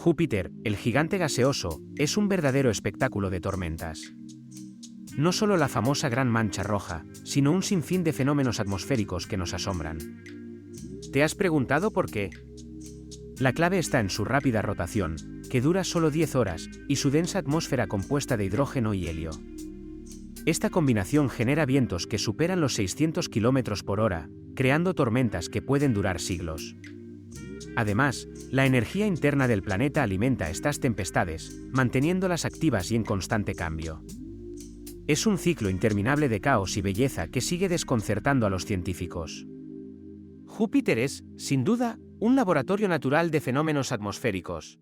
Júpiter, el gigante gaseoso, es un verdadero espectáculo de tormentas. No solo la famosa Gran Mancha Roja, sino un sinfín de fenómenos atmosféricos que nos asombran. ¿Te has preguntado por qué? La clave está en su rápida rotación, que dura solo 10 horas, y su densa atmósfera compuesta de hidrógeno y helio. Esta combinación genera vientos que superan los 600 km por hora, creando tormentas que pueden durar siglos. Además, la energía interna del planeta alimenta estas tempestades, manteniéndolas activas y en constante cambio. Es un ciclo interminable de caos y belleza que sigue desconcertando a los científicos. Júpiter es, sin duda, un laboratorio natural de fenómenos atmosféricos.